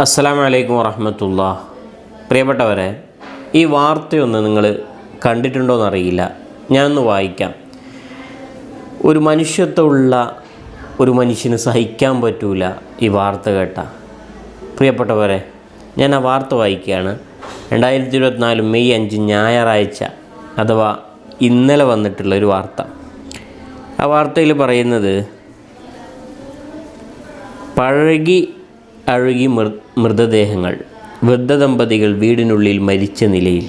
അസ്സലാമു അലൈക്കും വറഹ്മത്തുള്ളാഹി. പ്രിയപ്പെട്ടവരെ, ഈ വാർത്തയൊന്ന് നിങ്ങൾ കണ്ടിട്ടുണ്ടോയെന്നറിയില്ല. ഞാനൊന്ന് വായിക്കാം. ഒരു മനുഷ്യത്വമുള്ള ഒരു മനുഷ്യന് സഹിക്കാൻ പറ്റൂല ഈ വാർത്ത കേട്ട. പ്രിയപ്പെട്ടവരെ, ഞാൻ ആ വാർത്ത വായിക്കുകയാണ്. 2024 മെയ് 5 ഞായറാഴ്ച അഥവാ ഇന്നലെ വന്നിട്ടുള്ളൊരു വാർത്ത. ആ വാർത്തയിൽ പറയുന്നത്, പഴകി അഴുകി മൃതദേഹങ്ങൾ, വൃദ്ധ ദമ്പതികൾ വീടിനുള്ളിൽ മരിച്ച നിലയിൽ.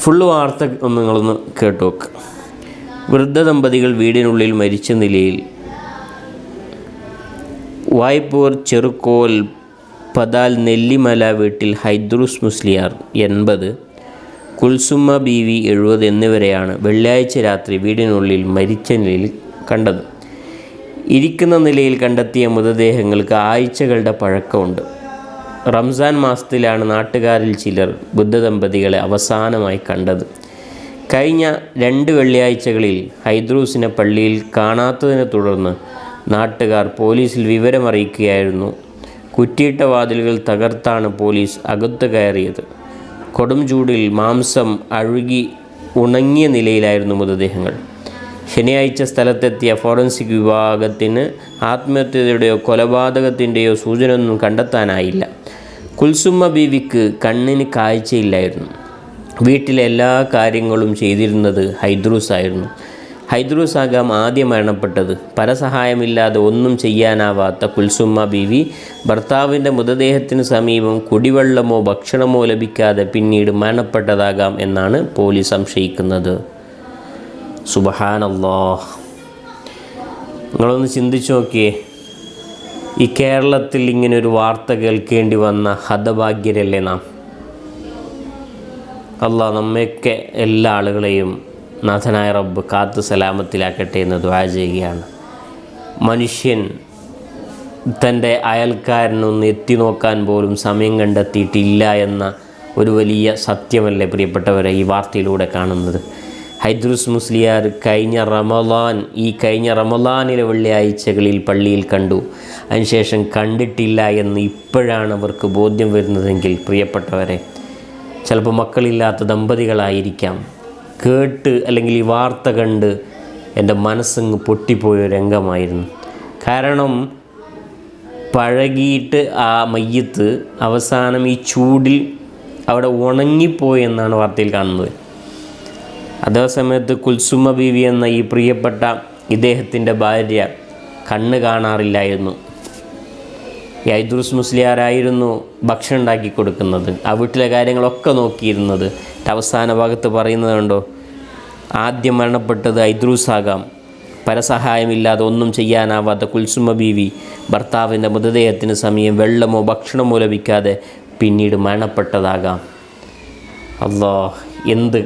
ഫുള്ള് വാർത്ത നിങ്ങളൊന്ന് കേട്ടു നോക്ക്. വൃദ്ധ ദമ്പതികൾ വീടിനുള്ളിൽ മരിച്ച നിലയിൽ. വായ്പൂർ ചെറുക്കോൽ പതാൽ നെല്ലിമല വീട്ടിൽ ഹൈദ്രൂസ് മുസ്ലിയാർ 80, കുൽസുമ്മ ബീവി 70 എന്നിവരെയാണ് വെള്ളിയാഴ്ച രാത്രി വീടിനുള്ളിൽ മരിച്ച നിലയിൽ കണ്ടത്. ഇരിക്കുന്ന നിലയിൽ കണ്ടെത്തിയ മൃതദേഹങ്ങൾക്ക് ആഴ്ചകളുടെ പഴക്കമുണ്ട്. റംസാൻ മാസത്തിലാണ് നാട്ടുകാരിൽ ചിലർ വൃദ്ധദമ്പതികളെ അവസാനമായി കണ്ടത്. കഴിഞ്ഞ 2 വെള്ളിയാഴ്ചകളിൽ ഹൈദ്രൂസിനെ പള്ളിയിൽ കാണാത്തതിനെ തുടർന്ന് നാട്ടുകാർ പോലീസിൽ വിവരമറിയിക്കുകയായിരുന്നു. കുറ്റിയിട്ട വാതിലുകൾ തകർത്താണ് പോലീസ് അകത്ത് കയറിയത്. കൊടും ചൂടിൽ മാംസം അഴുകി ഉണങ്ങിയ നിലയിലായിരുന്നു മൃതദേഹങ്ങൾ. ശനിയാഴ്ച സ്ഥലത്തെത്തിയ ഫോറൻസിക് വിഭാഗത്തിന് ആത്മഹത്യയുടെയോ കൊലപാതകത്തിൻ്റെയോ സൂചനയൊന്നും കണ്ടെത്താനായില്ല. കുൽസുമ്മ ബീവിക്ക് കണ്ണിന് കാഴ്ചയില്ലായിരുന്നു. വീട്ടിലെ എല്ലാ കാര്യങ്ങളും ചെയ്തിരുന്നത് ഹൈദ്രൂസ് ആയിരുന്നു. ഹൈദ്രൂസ് ആകാം ആദ്യം മരണപ്പെട്ടത്. പരസഹായമില്ലാതെ ഒന്നും ചെയ്യാനാവാത്ത കുൽസുമ്മ ബീവി ഭർത്താവിൻ്റെ മൃതദേഹത്തിന് സമീപം കുടിവെള്ളമോ ഭക്ഷണമോ ലഭിക്കാതെ പിന്നീട് മരണപ്പെട്ടതാകാം എന്നാണ് പോലീസ് സംശയിക്കുന്നത്. സുബ്ഹാനല്ലാഹ്. നിങ്ങളൊന്ന് ചിന്തിച്ചു നോക്കിയേ. ഈ കേരളത്തിൽ ഇങ്ങനൊരു വാർത്ത കേൾക്കേണ്ടി വന്ന ഹതഭാഗ്യരല്ലേ നാം. അള്ളാഹ് നമ്മയൊക്കെ എല്ലാ ആളുകളെയും നാഥനായ റബ്ബ് കാത്ത് സലാമത്തിലാക്കട്ടെ എന്ന് ദുആ ചെയ്യുകയാണ്. മനുഷ്യൻ തൻ്റെ അയൽക്കാരനൊന്ന് എത്തി നോക്കാൻ പോലും സമയം കണ്ടെത്തിയിട്ടില്ല എന്ന ഒരു വലിയ സത്യമല്ലേ പ്രിയപ്പെട്ടവരെ ഈ വാർത്തയിലൂടെ കാണുന്നത്. ഹൈദ്രൂസ് മുസ്ലിയാർ കഴിഞ്ഞ റമളാനിലെ വെള്ളിയാഴ്ചകളിൽ പള്ളിയിൽ കണ്ടു. അതിനുശേഷം കണ്ടിട്ടില്ല എന്ന് ഇപ്പോഴാണ് അവർക്ക് ബോധ്യം വരുന്നതെങ്കിൽ പ്രിയപ്പെട്ടവരെ, ചിലപ്പോൾ മക്കളില്ലാത്ത ദമ്പതികളായിരിക്കാം. കേട്ട് അല്ലെങ്കിൽ ഈ വാർത്ത കണ്ട് എൻ്റെ മനസ്സങ്ങ് പൊട്ടിപ്പോയ രംഗമായിരുന്നു. കാരണം പഴകിയിട്ട് ആ മയ്യത്ത് അവസാനം ഈ ചൂടിൽ അവിടെ ഉണങ്ങിപ്പോയി എന്നാണ് വാർത്തയിൽ കാണുന്നത്. അതേസമയത്ത് കുൽസുമ്മ ബീവി എന്ന ഈ പ്രിയപ്പെട്ട ഇദ്ദേഹത്തിൻ്റെ ഭാര്യ കണ്ണ് കാണാറില്ലായിരുന്നു. ഈ ഹൈദ്രൂസ് മുസ്ലിയാരായിരുന്നു ഭക്ഷണം ഉണ്ടാക്കി കൊടുക്കുന്നത്, ആ വീട്ടിലെ കാര്യങ്ങളൊക്കെ നോക്കിയിരുന്നത്. അവസാന ഭാഗത്ത് പറയുന്നത് കണ്ടോ, ആദ്യം മരണപ്പെട്ടത് ഹൈദ്രൂസ് ആകാം. പരസഹായമില്ലാതെ ഒന്നും ചെയ്യാനാവാത്ത കുൽസുമ്മ ബീവി ഭർത്താവിൻ്റെ മൃതദേഹത്തിന് സമയം വെള്ളമോ ഭക്ഷണമോ ലഭിക്കാതെ പിന്നീട് മരണപ്പെട്ടതാകാം. അല്ലാഹ്, എന്ത്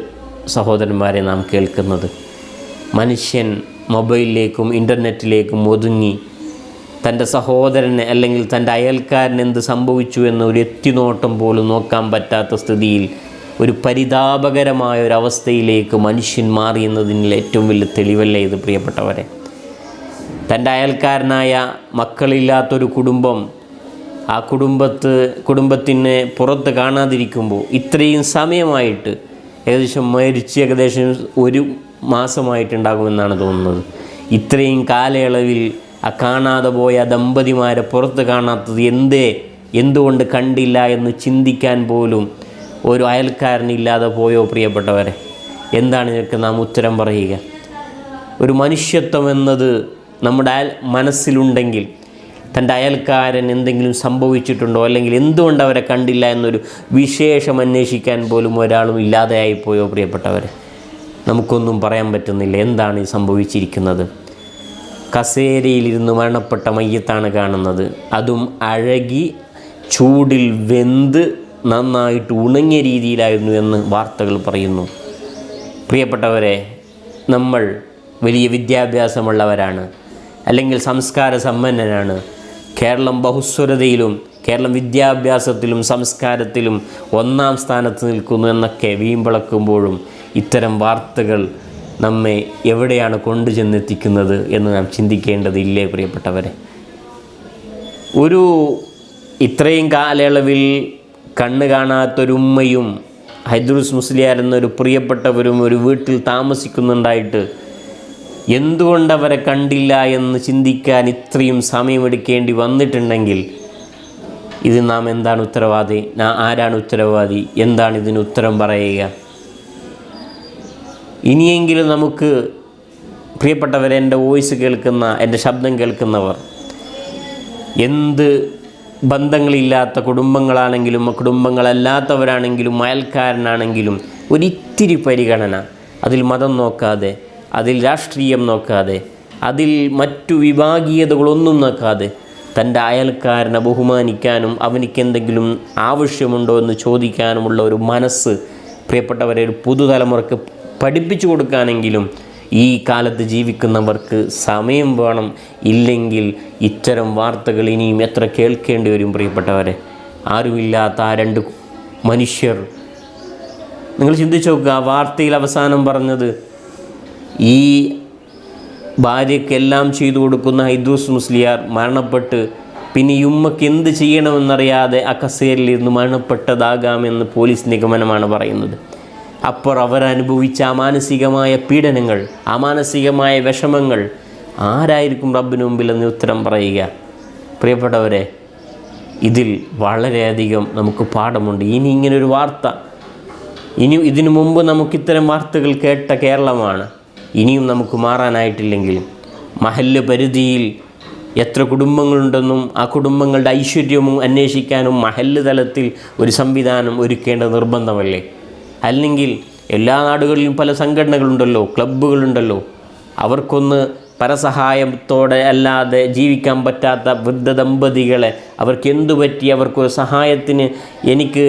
സഹോദരന്മാരെ നാം കേൾക്കുന്നത്. മനുഷ്യൻ മൊബൈലിലേക്കും ഇൻ്റർനെറ്റിലേക്കും ഒതുങ്ങി തൻ്റെ സഹോദരനെ അല്ലെങ്കിൽ തൻ്റെ അയൽക്കാരന് എന്ത് സംഭവിച്ചു എന്ന് ഒരു എത്തിനോട്ടം പോലും നോക്കാൻ പറ്റാത്ത സ്ഥിതിയിൽ ഒരു പരിതാപകരമായ ഒരവസ്ഥയിലേക്ക് മനുഷ്യൻ മാറിയെന്നതിന് ഏറ്റവും വലിയ തെളിവല്ലേ ഇത് പ്രിയപ്പെട്ടവരെ. തൻ്റെ അയൽക്കാരനായ മക്കളില്ലാത്തൊരു കുടുംബം ആ കുടുംബത്തിന് പുറത്ത് കാണാതിരിക്കുമ്പോൾ ഇത്രയും സമയമായിട്ട് ഏകദേശം 1 മാസമായിട്ടുണ്ടാകുമെന്നാണ് തോന്നുന്നത്. ഇത്രയും കാലയളവിൽ ആ കാണാതെ പോയ ദമ്പതിമാരെ പുറത്ത് കാണാത്തത് എന്തുകൊണ്ട് കണ്ടില്ല എന്ന് ചിന്തിക്കാൻ പോലും ഒരു അയൽക്കാരനില്ലാതെ പോയോ പ്രിയപ്പെട്ടവരെ? എന്താണ് ഇതിനൊക്കെ നാം ഉത്തരം പറയുക? ഒരു മനുഷ്യത്വം എന്നത് നമ്മുടെ മനസ്സിലുണ്ടെങ്കിൽ തൻ്റെ അയൽക്കാരൻ എന്തെങ്കിലും സംഭവിച്ചിട്ടുണ്ടോ അല്ലെങ്കിൽ എന്തുകൊണ്ട് അവരെ കണ്ടില്ല എന്നൊരു വിശേഷം അന്വേഷിക്കാൻ പോലും ഒരാളും ഇല്ലാതെയായിപ്പോയോ പ്രിയപ്പെട്ടവരെ? നമുക്കൊന്നും പറയാൻ പറ്റുന്നില്ല. എന്താണ് ഈ സംഭവിച്ചിരിക്കുന്നത്? കസേരയിലിരുന്ന് മരണപ്പെട്ട മയ്യത്താണ് കാണുന്നത്. അതും അഴകി ചൂടിൽ വെന്ത് നന്നായിട്ട് ഉണങ്ങിയ രീതിയിലായിരുന്നു എന്ന് വാർത്തകൾ പറയുന്നു. പ്രിയപ്പെട്ടവരെ, നമ്മൾ വലിയ വിദ്യാഭ്യാസമുള്ളവരാണ് അല്ലെങ്കിൽ സംസ്കാര സമ്പന്നരാണ്. കേരളം ബഹുസ്വരതയിലും കേരളം വിദ്യാഭ്യാസത്തിലും സംസ്കാരത്തിലും 1-ാം സ്ഥാനത്ത് നിൽക്കുന്നു എന്നൊക്കെ വീമ്പിളക്കുമ്പോഴും ഇത്തരം വാർത്തകൾ നമ്മെ എവിടെയാണ് കൊണ്ടുചെന്നെത്തിക്കുന്നത് എന്ന് നാം ചിന്തിക്കേണ്ടതില്ലേ പ്രിയപ്പെട്ടവരെ? ഒരു ഇത്രയും കാലയളവിൽ കണ്ണ് കാണാത്തൊരുമ്മയും ഹൈദ്രൂസ് മുസ്ലിയാർ എന്നൊരു പ്രിയപ്പെട്ടവരും ഒരു വീട്ടിൽ താമസിക്കുന്നുണ്ടായിട്ട് എന്തുകൊണ്ടവരെ കണ്ടില്ല എന്ന് ചിന്തിക്കാൻ ഇത്രയും സമയമെടുക്കേണ്ടി വന്നിട്ടുണ്ടെങ്കിൽ ഇത് നാം എന്താണ് ഉത്തരവാദി, ആരാണ് ഉത്തരവാദി, എന്താണ് ഇതിന് ഉത്തരം പറയുക? ഇനിയെങ്കിലും നമുക്ക് പ്രിയപ്പെട്ടവരെ, എൻ്റെ വോയിസ് കേൾക്കുന്ന, എൻ്റെ ശബ്ദം കേൾക്കുന്നവർ, എന്ത് ബന്ധങ്ങളില്ലാത്ത കുടുംബങ്ങളാണെങ്കിലും കുടുംബങ്ങളല്ലാത്തവരാണെങ്കിലും അയൽക്കാരനാണെങ്കിലും ഒരിത്തിരി പരിഗണന, അതിൽ മതം നോക്കാതെ, അതിൽ രാഷ്ട്രീയം നോക്കാതെ, അതിൽ മറ്റു വിഭാഗീയതകളൊന്നും നോക്കാതെ തൻ്റെ അയൽക്കാരനെ ബഹുമാനിക്കാനും അവനിക്കെന്തെങ്കിലും ആവശ്യമുണ്ടോ എന്ന് ചോദിക്കാനുമുള്ള ഒരു മനസ്സ് പ്രിയപ്പെട്ടവരെ ഒരു പുതുതലമുറക്ക് പഠിപ്പിച്ചു കൊടുക്കാനെങ്കിലും ഈ കാലത്ത് ജീവിക്കുന്നവർക്ക് സമയം വേണം. ഇല്ലെങ്കിൽ ഇത്തരം വാർത്തകൾ ഇനിയും എത്ര കേൾക്കേണ്ടി വരും പ്രിയപ്പെട്ടവരെ. ആരുമില്ലാത്ത ആ രണ്ട് മനുഷ്യർ, നിങ്ങൾ ചിന്തിച്ചു നോക്കുക. ആ വാർത്തയിൽ അവസാനം പറഞ്ഞത്, ഈ ഭാര്യയ്ക്കെല്ലാം ചെയ്തു കൊടുക്കുന്ന ഹൈദ്രൂസ് മുസ്ലിയാർ മരണപ്പെട്ട് പിന്നെ ഈ ഉമ്മക്ക് എന്ത് ചെയ്യണമെന്നറിയാതെ ആ കസേരയിലിരുന്ന് മരണപ്പെട്ടതാകാമെന്ന് പോലീസ് നിഗമനമാണ് പറയുന്നത്. അപ്പോൾ അവരനുഭവിച്ച ആ മാനസികമായ പീഡനങ്ങൾ, ആ മാനസികമായ വിഷമങ്ങൾ ആരായിരിക്കും റബ്ബിന് മുമ്പിൽ എന്ന് ഉത്തരം പറയുക? പ്രിയപ്പെട്ടവരെ, ഇതിൽ വളരെയധികം നമുക്ക് പാഠമുണ്ട്. ഇനി ഇങ്ങനൊരു വാർത്ത, ഇതിനു മുമ്പ് നമുക്കിത്തരം വാർത്തകൾ കേട്ട കേരളമാണ്. ഇനിയും നമുക്ക് മാറാനായിട്ടില്ലെങ്കിൽ മഹല്ല് പരിധിയിൽ എത്ര കുടുംബങ്ങളുണ്ടെന്നും ആ കുടുംബങ്ങളുടെ ഐശ്വര്യവും അന്വേഷിക്കാനും മഹല്ല് തലത്തിൽ ഒരു സംവിധാനം ഒരുക്കേണ്ട നിർബന്ധമല്ലേ? അല്ലെങ്കിൽ എല്ലാ നാടുകളിലും പല സംഘടനകളുണ്ടല്ലോ, ക്ലബ്ബുകളുണ്ടല്ലോ. അവർക്കൊന്ന് പരസഹായത്തോടെ അല്ലാതെ ജീവിക്കാൻ പറ്റാത്ത വൃദ്ധ ദമ്പതികളെ അവർക്ക് എന്തു പറ്റി, അവർക്കൊരു സഹായത്തിന് എനിക്ക്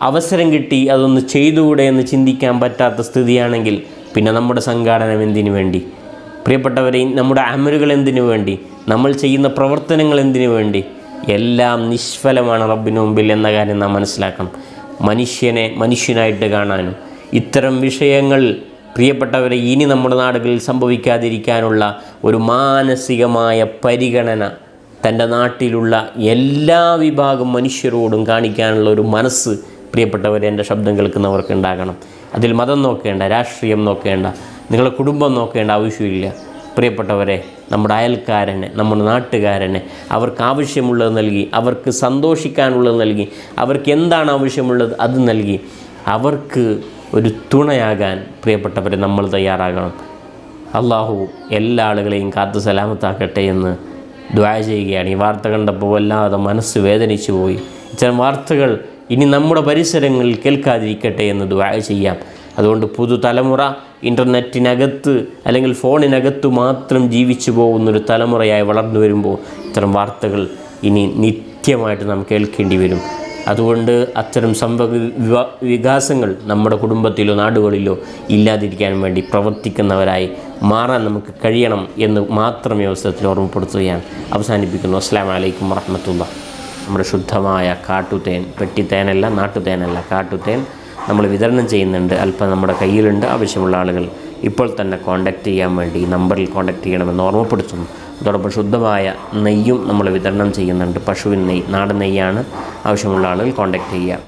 അവസരം കിട്ടി, അതൊന്ന് ചെയ്തുകൂടെ എന്ന് ചിന്തിക്കാൻ പറ്റാത്ത സ്ഥിതിയാണെങ്കിൽ പിന്നെ നമ്മുടെ സംഘാടനം എന്തിനു വേണ്ടി? പ്രിയപ്പെട്ടവരെ, നമ്മുടെ അമലുകൾ എന്തിനു വേണ്ടി? നമ്മൾ ചെയ്യുന്ന പ്രവർത്തനങ്ങൾ എന്തിനു വേണ്ടി? എല്ലാം നിഷ്ഫലമാണ് റബ്ബിന് മുമ്പിൽ എന്ന കാര്യം നാം മനസ്സിലാക്കണം. മനുഷ്യനെ മനുഷ്യനായിട്ട് കാണാനും ഇത്തരം വിഷയങ്ങൾ പ്രിയപ്പെട്ടവരെ ഇനി നമ്മുടെ നാടുകളിൽ സംഭവിക്കാതിരിക്കാനുള്ള ഒരു മാനസികമായ പരിഗണന തൻ്റെ നാട്ടിലുള്ള എല്ലാ വിഭാഗം മനുഷ്യരോടും കാണിക്കാനുള്ള ഒരു മനസ്സ് പ്രിയപ്പെട്ടവരെ, എൻ്റെ ശബ്ദം കേൾക്കുന്നവർക്ക് ഉണ്ടാകണം. അതിൽ മതം നോക്കേണ്ട, രാഷ്ട്രീയം നോക്കേണ്ട, നിങ്ങളുടെ കുടുംബം നോക്കേണ്ട ആവശ്യമില്ല. പ്രിയപ്പെട്ടവരെ, നമ്മുടെ അയൽക്കാരനെ, നമ്മുടെ നാട്ടുകാരനെ അവർക്ക് ആവശ്യമുള്ളത് നൽകി, അവർക്ക് സന്തോഷിക്കാനുള്ളത് നൽകി, അവർക്ക് എന്താണ് ആവശ്യമുള്ളത് അത് നൽകി, അവർക്ക് ഒരു തുണയാകാൻ പ്രിയപ്പെട്ടവരെ നമ്മൾ തയ്യാറാകണം. അള്ളാഹു എല്ലാ ആളുകളെയും കാത്തു സലാമത്താക്കട്ടെ എന്ന് ദുആ ചെയ്യുകയാണ്. ഈ വാർത്ത കണ്ടപ്പോൾ വല്ലാതെ മനസ്സ് വേദനിച്ചു പോയി. ഇത്തരം വാർത്തകൾ ഇനി നമ്മുടെ പരിസരങ്ങളിൽ കേൾക്കാതിരിക്കട്ടെ എന്ന് ദുആ ചെയ്യാം. അതുകൊണ്ട് പുതുതലമുറ ഇൻ്റർനെറ്റിനകത്ത് അല്ലെങ്കിൽ ഫോണിനകത്ത് മാത്രം ജീവിച്ചു പോകുന്നൊരു തലമുറയായി വളർന്നു വരുമ്പോൾ ഇത്തരം വാർത്തകൾ ഇനി നിത്യമായിട്ട് നാം കേൾക്കേണ്ടി വരും. അതുകൊണ്ട് അത്തരം വികാസങ്ങൾ നമ്മുടെ കുടുംബത്തിലോ നാടുകളിലോ ഇല്ലാതിരിക്കാൻ വേണ്ടി പ്രവർത്തിക്കുന്നവരായി മാറാൻ നമുക്ക് കഴിയണം എന്ന് മാത്രം ഈ അവസരത്തിൽ ഓർമ്മപ്പെടുത്തുകയാണ്. അവസാനിപ്പിക്കുന്നു. അസ്സലാമു അലൈക്കും വറഹ്മത്തുള്ളാഹി. നമ്മുടെ ശുദ്ധമായ കാട്ടുതേൻ, പെട്ടിത്തേനല്ല, നാട്ടുതേനല്ല, കാട്ടുതേൻ നമ്മൾ വിതരണം ചെയ്യുന്നുണ്ട്. അല്പം നമ്മുടെ കയ്യിലുണ്ട്. ആവശ്യമുള്ള ആളുകൾ ഇപ്പോൾ തന്നെ കോൺടാക്റ്റ് ചെയ്യാൻ വേണ്ടി ഈ നമ്പറിൽ കോൺടാക്റ്റ് ചെയ്യണമെന്ന് ഓർമ്മപ്പെടുത്തുന്നു. അതോടൊപ്പം ശുദ്ധമായ നെയ്യും നമ്മൾ വിതരണം ചെയ്യുന്നുണ്ട്. പശുവിൻ നെയ്യ്, നാടൻ നെയ്യാണ്. ആവശ്യമുള്ള ആളുകൾ കോൺടാക്റ്റ് ചെയ്യുക.